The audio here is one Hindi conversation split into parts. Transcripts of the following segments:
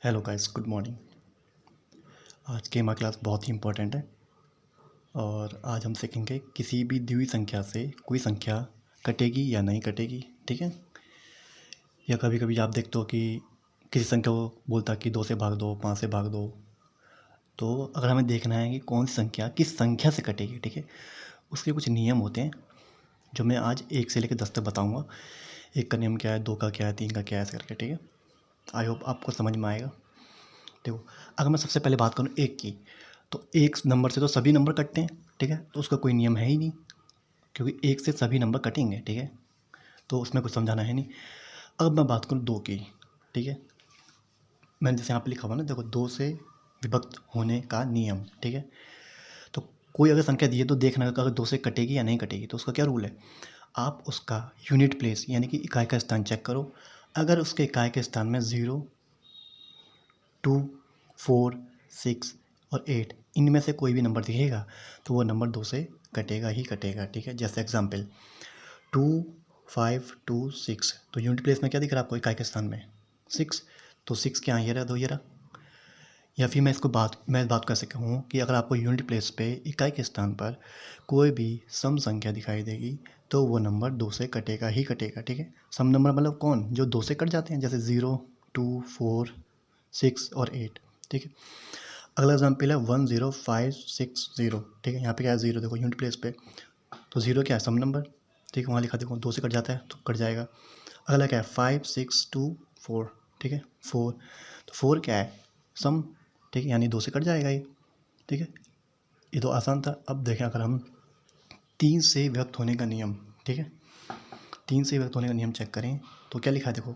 Hello guys, good morning. आज की हमारी क्लास बहुत ही इम्पोर्टेंट है और आज हम सीखेंगे किसी भी दी हुई संख्या से कोई संख्या कटेगी या नहीं कटेगी। ठीक है। या कभी कभी आप देखते हो कि किसी संख्या को बोलता कि 2 से भाग दो, 5 से भाग दो। तो अगर हमें देखना है कि कौन सी संख्या किस संख्या से कटेगी, ठीक है, उसके कुछ नियम होते हैं जो मैं आज 1 से लेकर 10 तक बताऊँगा। 1 का नियम क्या है, 2 का क्या है, 3 का क्या है, ऐसे करके। ठीक है। आई होप आपको समझ में आएगा। देखो, अगर मैं सबसे पहले बात करूँ 1 की, तो 1 नंबर से तो सभी नंबर कटते हैं। ठीक है। तो उसका कोई नियम है ही नहीं, क्योंकि 1 से सभी नंबर कटेंगे। ठीक है। तो उसमें कुछ समझाना है नहीं। अब मैं बात करूँ 2 की। ठीक है। मैंने जैसे यहाँ पे लिखा हुआ ना, देखो, 2 से विभक्त होने का नियम। ठीक है। तो कोई अगर संख्या दी है तो देखना अगर 2 से कटेगी या नहीं कटेगी। तो उसका क्या रूल है, आप उसका यूनिट प्लेस यानी कि इकाई का स्थान चेक करो। अगर उसके इकाई के स्थान में 0, 2, 4, 6 और 8 इनमें से कोई भी नंबर दिखेगा तो वो नंबर 2 से कटेगा ही कटेगा। ठीक है। जैसे एग्जांपल 2, 5, 2, 6, तो यूनिट प्लेस में क्या दिख रहा है आपको इकाई के स्थान में 6, तो 6 क्या ये रहा, 2 ये रहा। या फिर मैं बात कर सकता हूँ कि अगर आपको यूनिट प्लेस पे इकाई के स्थान पर कोई भी सम संख्या दिखाई देगी तो वो नंबर 2 से कटेगा ही कटेगा। ठीक है। सम नंबर मतलब कौन, जो 2 से कट जाते हैं, जैसे 0, 2, 4, 6 और 8। ठीक है। अगला एग्जाम्पल है 10560। ठीक है। यहाँ पे क्या है, 0, देखो यूनिट प्लेस पे, तो 0 क्या है, सम नंबर। ठीक है। वहाँ लिखा देखो 2 से कट जाता है तो कट जाएगा। अगला क्या है 5624। ठीक है। 4, तो 4 क्या है, सम। ठीक है। यानी 2 से कट जाएगा ये। ठीक है। ये तो आसान था। अब देखें अगर हम 3 से विभक्त होने का नियम, ठीक है, 3 से विभक्त होने का नियम चेक करें तो क्या लिखा है, देखो,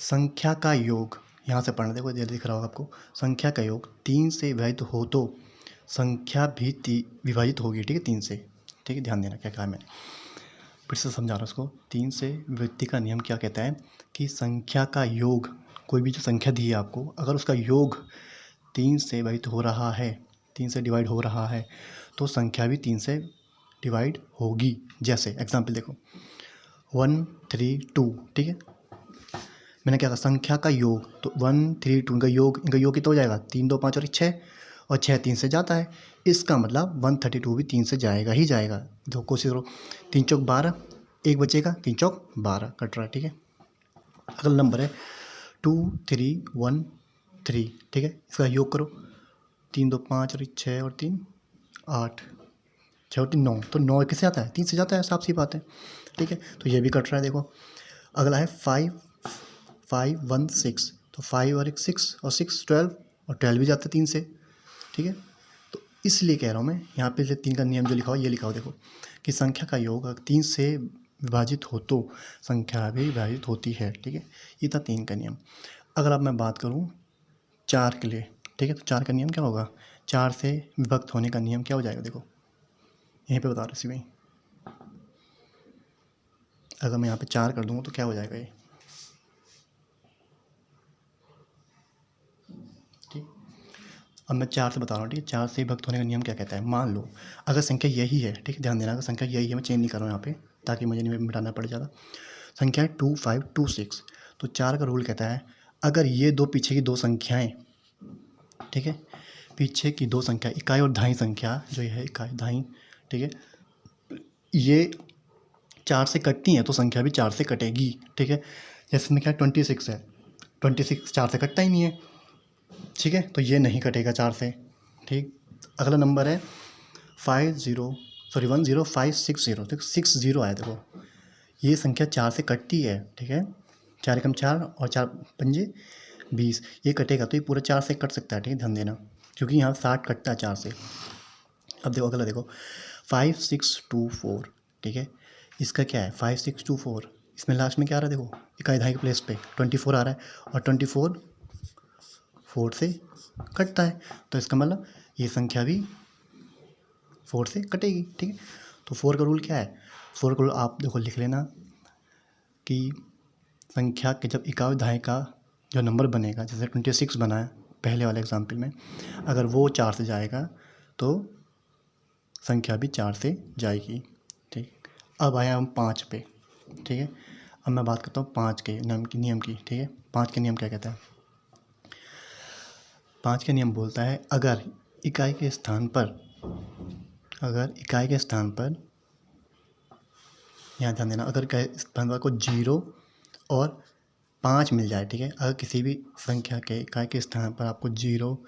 संख्या का योग, यहाँ से पढ़ना, देखो ये दिख रहा होगा आपको, संख्या का योग 3 से विभाजित हो तो संख्या भी विभाजित होगी। ठीक है, 3 से। ठीक है। ध्यान देना क्या कहा मैंने, फिर से समझा रहा हूँ उसको। 3 से विभक्ति का नियम क्या कहता है कि संख्या का योग, कोई भी जो संख्या दी है आपको, अगर उसका योग 3 से विभाजित हो रहा है, 3 से डिवाइड हो रहा है, तो संख्या भी 3 से डिवाइड होगी। जैसे एग्जाम्पल देखो 1, 3, 2। ठीक है। मैंने क्या कहा, संख्या का योग, तो 1, 3, 2 इनका योग कितना हो जाएगा, 3, 2, 5 और 6, और 6 3 से जाता है। इसका मतलब 132 भी 3 से जाएगा ही जाएगा। तो कोशिश करो, 3 चौक 12, एक बचेगा, 3 चौक 12 कट रहा है। ठीक है। अगला नंबर है 2, 3, 1, 3। ठीक है। इसका योग करो, 3, 2, 5 और 6 और 3 8, 6 और 3 9, तो 9 किससे आता है, 3 से जाता है, साफ सी बात है। ठीक है। तो ये भी कट रहा है। देखो अगला है 5, 5, 1, 6, तो 5 और 6 और 6 12, और 12 भी जाता है 3 से। ठीक है। तो इसलिए कह रहा हूँ मैं, यहाँ पे 3 का नियम जो लिखा हो ये लिखा हो, देखो, कि संख्या का योग अगर 3 से विभाजित हो तो संख्या भी विभाजित होती है। ठीक है। ये था 3 का नियम। अगर अब मैं बात करूँ 4 के लिए, ठीक है, तो 4 का नियम क्या होगा, 4 से विभक्त होने का नियम क्या हो जाएगा, देखो यहीं पे बता रहा हूँ इसी में। अगर मैं यहाँ पे 4 कर दूँगा तो क्या हो जाएगा ये, ठीक। अब मैं 4 से बता रहा हूँ। ठीक है। 4 से विभक्त होने का नियम क्या कहता है, मान लो अगर संख्या यही है, ठीक है, ध्यान देना, अगर संख्या यही है, मैं चेंज नहीं कर रहा हूँ यहाँ पे ताकि मुझे नहीं मिटाना पड़ ज़्यादा। संख्या है 2, 5, 2, 6, तो 4 का रूल कहता है अगर ये दो पीछे की दो संख्याएं, ठीक है, पीछे की दो संख्या इकाई और धाई संख्या, जो ये है इकाई धाई, ठीक है, ये 4 से कटती हैं तो संख्या भी 4 से कटेगी। ठीक है। जैसे संख्या 26 है, 26 4 से कटता ही नहीं है। ठीक है। तो ये नहीं कटेगा 4 से। ठीक। अगला नंबर है 10560। देखो 60 आया, देखो ये संख्या 4 से कटती है। ठीक है। 4 एकम 4 और 4 पंजे 20, ये कटेगा तो ये पूरा 4 से कट सकता है। ठीक है। ध्यान देना, क्योंकि यहाँ 60 कटता है 4 से। अब देखो अगला, देखो 5624। ठीक है। इसका क्या है 5624, इसमें लास्ट में क्या आ रहा है, देखो इकाई दहाई के प्लेस पे 24 आ रहा है, और 24 4 से कटता है, तो इसका मतलब ये संख्या भी 4 से कटेगी। ठीक है। तो 4 का रूल क्या है, 4 का रूल आप देखो लिख लेना कि संख्या के जब इकाई दहाई का जो नंबर बनेगा, जैसे 26 बना है पहले वाले एग्जाम्पल में, अगर वो 4 से जाएगा तो संख्या भी 4 से जाएगी। ठीक। अब आया हम 5 पे। ठीक है। अब मैं बात करता हूँ 5 के नियम की। ठीक है। 5 के नियम क्या कहता है, 5 का नियम बोलता है अगर इकाई के स्थान पर यहाँ ध्यान देना, अगर इकाई स्थान पर को 0 और 5 मिल जाए, ठीक है, अगर किसी भी संख्या के इकाई के स्थान पर आपको 0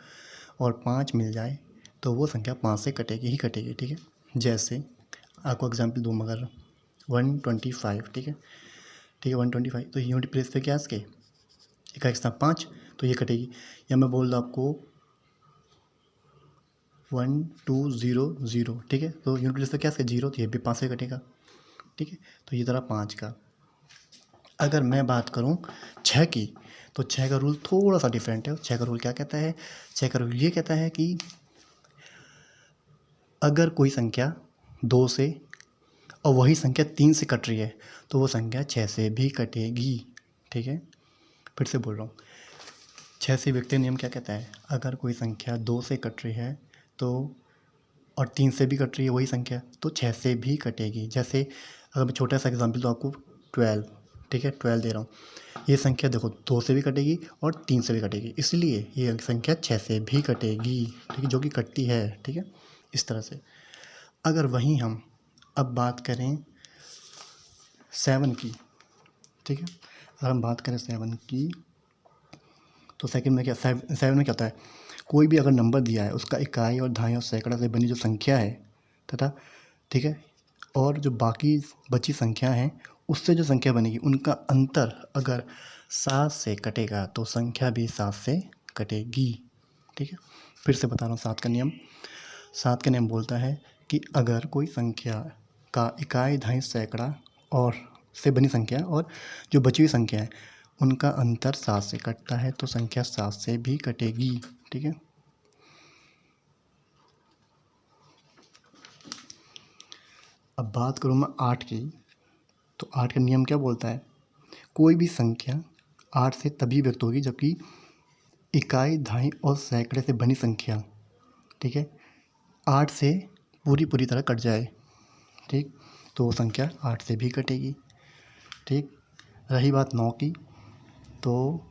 और 5 मिल जाए तो वो संख्या 5 से कटेगी ही कटेगी, ठीक है। जैसे आपको एग्जाम्पल दूँ, मगर 125, ठीक है 125, तो यूनिट प्लेस पे क्या इसके इकाई के स्थान 5, तो ये कटेगी। या मैं बोल दूँ आपको 1200, ठीक है, तो यूनिट प्लेस पे क्या इसके 0, तो ये भी 5 से कटेगा, ठीक है। तो ये तरह 5 का। अगर मैं बात करूं 6 की, तो 6 का रूल थोड़ा सा डिफरेंट है। 6 का रूल क्या कहता है? 6 का रूल ये कहता है कि अगर कोई संख्या 2 से और वही संख्या 3 से कट रही है तो वो संख्या 6 से भी कटेगी, ठीक है। फिर से बोल रहा हूँ, 6 से व्यक्ति नियम क्या कहता है? अगर कोई संख्या 2 से कट रही है तो और 3 से भी कट रही है वही संख्या, तो 6 से भी कटेगी। जैसे अगर मैं छोटा सा एग्जांपल दूँ आपको 12, ठीक है 12 दे रहा हूँ। ये संख्या देखो 2 से भी कटेगी और 3 से भी कटेगी, इसलिए ये संख्या 6 से भी कटेगी, ठीक है, जो कि कटती है, ठीक है, इस तरह से। अगर वहीं हम अब बात करें 7 की, ठीक है, अगर हम बात करें 7 की, तो सेकंड में क्या 7 में क्या होता है? कोई भी अगर नंबर दिया है उसका इकाई और दहाई और सैकड़ा से बनी जो संख्या है तथा, ठीक है, और जो बाकी बची संख्या हैं उससे जो संख्या बनेगी उनका अंतर अगर 7 से कटेगा तो संख्या भी 7 से कटेगी, ठीक है। फिर से बता रहा हूँ 7 का नियम। 7 का नियम बोलता है कि अगर कोई संख्या का इकाई दहाई सैकड़ा और से बनी संख्या और जो बची हुई संख्या है उनका अंतर 7 से कटता है तो संख्या 7 से भी कटेगी, ठीक है। अब बात करूँ मैं 8 की, तो 8 का नियम क्या बोलता है? कोई भी संख्या 8 से तभी व्यक्त होगी जबकि इकाई दहाई और सैकड़े से बनी संख्या, ठीक है, 8 से पूरी तरह कट जाए, ठीक, तो वो संख्या 8 से भी कटेगी, ठीक। रही बात 9 की, तो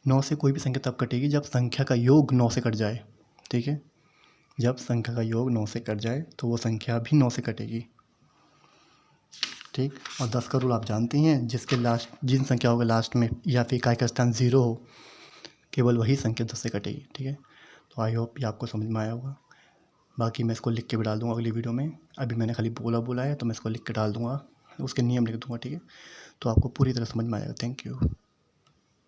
9 से कोई भी संख्या तब कटेगी जब संख्या का योग 9 से कट जाए, ठीक है, जब संख्या का योग 9 से कट जाए तो वो संख्या भी 9 से कटेगी, ठीक। और 10 का रूल आप जानते हैं, जिसके लास्ट जिन संख्याओं के लास्ट में या फिर इकाई का स्थान 0 हो केवल वही संख्या 10 से कटेगी, ठीक है। तो आई होप ये आपको समझ में आया होगा। बाकी मैं इसको लिख के भी डाल दूँगा अगली वीडियो में। अभी मैंने खाली बोला है तो मैं इसको लिख के डाल दूँगा, उसके नियम लिख दूँगा, ठीक है। तो आपको पूरी तरह समझ में आएगा। Thank you.